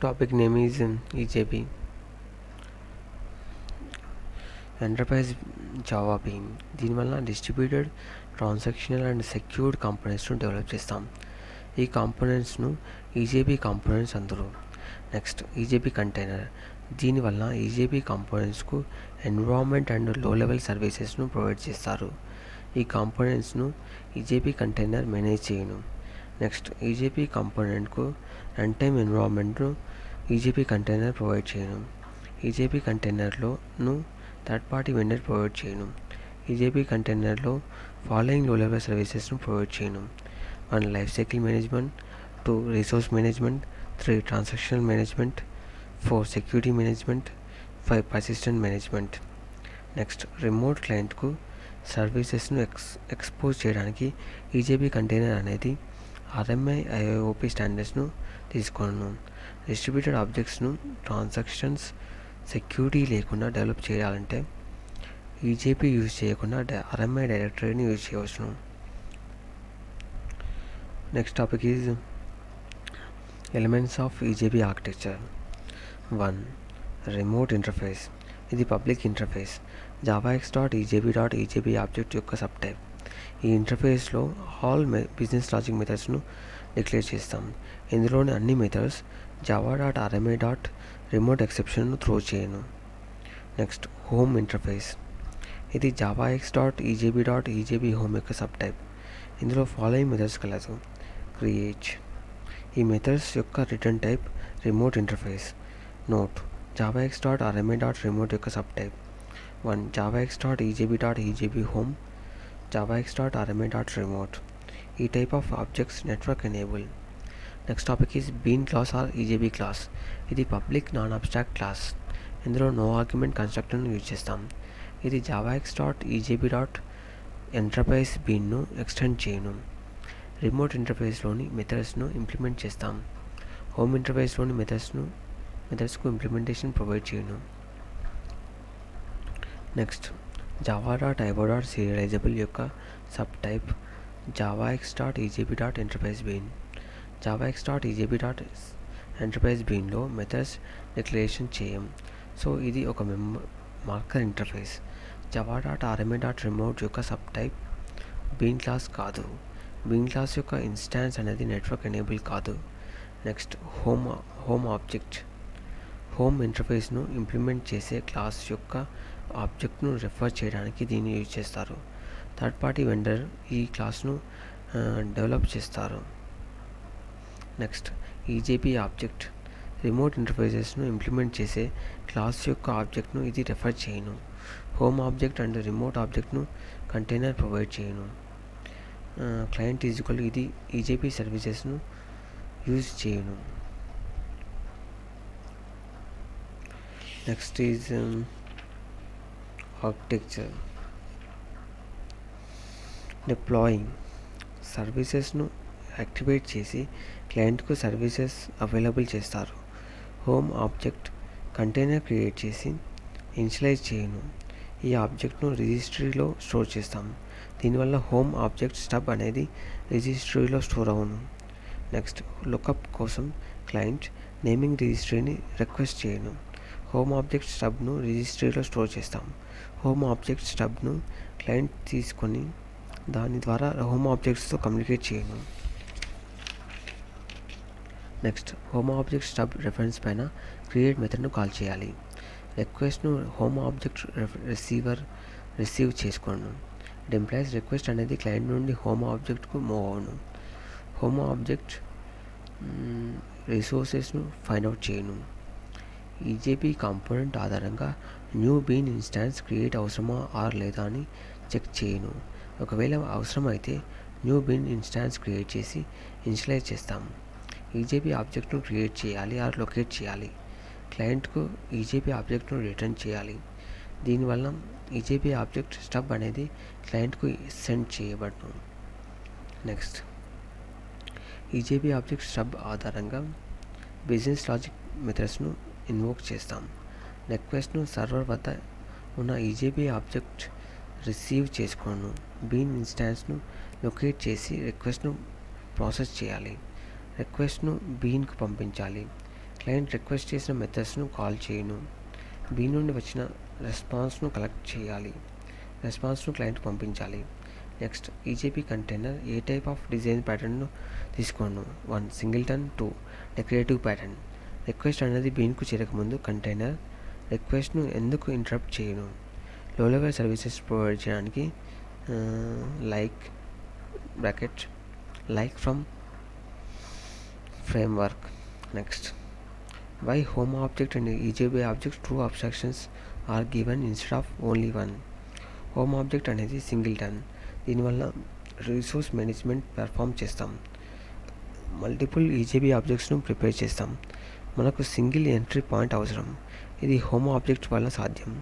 Topic name is EJB, Enterprise Java Bean. దీనివల్ల distributed transactional and secured కాంపోనెంట్స్ను develop చేస్తాం. ఈ కాంపోనెంట్స్ను ఈజేబీ కాంపోనెంట్స్ అందరు. Next EJB container. దీనివల్ల ఈజేబీ కాంపోనెంట్స్కు ఎన్విరాన్మెంట్ అండ్ లో లెవెల్ సర్వీసెస్ను ప్రొవైడ్ చేస్తారు. ఈ కాంపోనెంట్స్ను ఈజేబీ కంటైనర్ మేనేజ్ చేయను. నెక్స్ట్ ఈజేబీ కాంపోనెంట్కు రన్ టైమ్ ఎన్విరాన్మెంట్ను ఈజేబీ కంటైనర్ ప్రొవైడ్ చేయను. ఈజేబీ కంటైనర్లోను థర్డ్ పార్టీ వెండర్ ప్రొవైడ్ చేయను. ఈజేబీ కంటైనర్లో ఫాలోయింగ్ లో లెవెల్ సర్వీసెస్ను ప్రొవైడ్ చేయను. 1 life cycle management, 2 resource management, 3 transactional management, 4 security management, 5 persistent management. Next remote క్లయింట్కు సర్వీసెస్ను ఎక్స్పోజ్ చేయడానికి ఈజేబీ కంటైనర్ అనేది ఆర్ఎంఐ ఐఓపి స్టాండర్డ్స్ను తీసుకోను. డిస్ట్రిబ్యూటెడ్ ఆబ్జెక్ట్స్ను ట్రాన్సాక్షన్స్ సెక్యూరిటీ లేకుండా డెవలప్ చేయాలంటే ఈజేపీ యూజ్ చేయకుండా ఆర్ఎంఐ డైరెక్టరీని యూజ్ చేయవచ్చును. Next topic is elements of EJB architecture. 1 remote interface. ఇది పబ్లిక్ ఇంటర్ఫేస్. javax.ejb.ejb ఆబ్జెక్ట్ యొక్క సబ్ టైప్. ఈ ఇంటర్ఫేస్లో ఆల్ బిజినెస్ లాజిక్ మెథడ్స్ను డిక్లేర్ చేస్తాం. ఇందులోని అన్ని మెథడ్స్ java.rma.remote ఎక్సెప్షన్ను త్రో చేయను. Next home interface. ఇది javax.ejb.ejb హోమ్ యొక్క సబ్ టైప్. ఇందులో ఫాలోయింగ్ మెథడ్స్ కలదు. క్రియేట్. ఈ మెథడ్స్ యొక్క return type remote interface. Note javax.rma.remote యొక్క sub type. 1 javax.ejb.ejb home, javax.rma.remote. ఈ type of objects network enable. Next topic is bean class or EJB class. ఇది public non abstract class. ఇందులో no argument కన్స్ట్రక్టర్ను use చేస్తాం. ఇది javax.ejb.enterprise బీన్ను extend చేయను. Remote ఇంటర్ఫేస్లోని మెథడ్స్ను ఇంప్లిమెంట్ చేస్తాం. హోమ్ ఇంటర్ఫేస్లోని మెథడ్స్కు ఇంప్లిమెంటేషన్ ప్రొవైడ్ చేయను. నెక్స్ట్ java.io.serializable యొక్క sub type javax.ejb.enterprise bean. javax.ejb.enterprise beanలో మెథడ్స్ డిక్లరేషన్ చేయం. సో ఇది ఒక మార్కర్ ఇంటర్ఫేస్. java.rma.remote యొక్క సబ్ టైప్ బీన్ క్లాస్ కాదు. బీన్ క్లాస్ యొక్క ఇన్స్టాన్స్ అనేది నెట్వర్క్ ఎనేబుల్ కాదు. Next home object. హోమ్ ఇంటర్ఫేస్ను ఇంప్లిమెంట్ చేసే క్లాస్ యొక్క ఆబ్జెక్ట్ను రెఫర్ చేయడానికి దీన్ని యూజ్ చేస్తారు. థర్డ్ పార్టీ వెండర్ ఈ క్లాస్ను డెవలప్ చేస్తారు. Next EJB object. రిమోట్ ఇంటర్ఫేసెస్ను ఇంప్లిమెంట్ చేసే క్లాస్ యొక్క ఆబ్జెక్ట్ను ఇది రెఫర్ చేయను. హోమ్ ఆబ్జెక్ట్ అండ్ రిమోట్ ఆబ్జెక్ట్ను కంటైనర్ ప్రొవైడ్ చేయను. క్లయింట్ ఈజ్వల్ ఇది ఈజేపీ సర్వీసెస్ను యూజ్ చేయను. Next is architecture. డిప్లాయింగ్. సర్వీసెస్ను యాక్టివేట్ చేసి క్లయింట్కు సర్వీసెస్ అవైలబుల్ చేస్తారు. హోమ్ ఆబ్జెక్ట్ కంటైనర్ క్రియేట్ చేసి ఇనిషియలైజ్ చేయను. ఈ ఆబ్జెక్ట్ను రిజిస్ట్రీలో స్టోర్ చేస్తాం. దీనివల్ల హోమ్ ఆబ్జెక్ట్ స్టబ్ అనేది రిజిస్ట్రీలో స్టోర్ అవును. నెక్స్ట్ లుకప్ కోసం క్లయింట్ నేమింగ్ రిజిస్ట్రీని రిక్వెస్ట్ చేయను. హోమ్ ఆబ్జెక్ట్ స్టబ్ను రిజిస్ట్రీలో స్టోర్ చేస్తాం. హోమ్ ఆబ్జెక్ట్ స్టబ్ను క్లయింట్ తీసుకొని దాని ద్వారా హోమ్ ఆబ్జెక్ట్స్తో కమ్యూనికేట్ చేయను. Next home object stub reference పైన క్రియేట్ మెథడ్ను కాల్ చేయాలి. రిక్వెస్ట్ను హోమ్ ఆబ్జెక్ట్ రిసీవ్ చేసుకోను. ఇట్ ఎంప్లాయిస్ రిక్వెస్ట్ అనేది క్లయింట్ నుండి హోమ్ ఆబ్జెక్ట్కు మూవ్ అవును. హోమ్ ఆబ్జెక్ట్ రిసోర్సెస్ను ఫైండ్ అవుట్ చేయను. ఈజేపీ కాంపోనెంట్ ఆధారంగా న్యూ బీన్ ఇన్స్టాన్స్ క్రియేట్ అవసరమా ఆర్ లేదా అని చెక్ చేయను. ఒకవేళ అవసరమైతే న్యూ బీన్ ఇన్స్టాన్స్ క్రియేట్ చేసి ఇనిషియలైజ్ చేస్తాం. ఈజేపీ ఆబ్జెక్ట్ను క్రియేట్ చేయాలి ఆర్ లొకేట్ చేయాలి. క్లయింట్కు ఈజేపీ ఆబ్జెక్ట్ను రిటర్న్ చేయాలి. దీనివల్ల ఈజేపీ ఆబ్జెక్ట్ స్టబ్ అనేది క్లయింట్కు సెండ్ చేయబడును. నెక్స్ట్ ఈజేపీ ఆబ్జెక్ట్ స్టబ్ ఆధారంగా బిజినెస్ లాజిక్ మెథడ్స్ను ఇన్వోక్ చేస్తాం. రిక్వెస్ట్ను సర్వర్ వద్ద ఉన్న ఈజేపీ ఆబ్జెక్ట్ రిసీవ్ చేసుకోను. బీన్ ఇన్స్టాన్స్ను లొకేట్ చేసి రిక్వెస్ట్ను ప్రాసెస్ చేయాలి. రిక్వెస్ట్ను బీన్కు పంపించాలి. క్లయింట్ రిక్వెస్ట్ చేసిన మెథడ్స్ను కాల్ చేయను. బి నుండి వచ్చిన రెస్పాన్స్ను కలెక్ట్ చేయాలి. రెస్పాన్స్ను క్లయింట్ పంపించాలి. నెక్స్ట్ ఈజేపీ కంటైనర్ ఏ టైప్ ఆఫ్ డిజైన్ ప్యాటర్న్ను తీసుకోను. 1 సింగిల్టన్, 2 డెకరేటివ్ ప్యాటర్న్. రిక్వెస్ట్ అనేది బీన్కు చేరకముందు కంటైనర్ రిక్వెస్ట్ను ఎందుకు ఇంటరప్ట్ చేయను. లో లెవెల్ సర్వీసెస్ ప్రొవైడ్ చేయడానికి like bracket like from framework. Next why home object and EJB object true abstractions are given instead of only 1. Home object అనేది singleton. దీనివల్ల resource management perform చేస్తాం. Multiple EJB ఆబ్జెక్ట్స్ను prepare చేస్తాం. మనకు single entry point అవసరం. ఇది home object వల్ల సాధ్యం.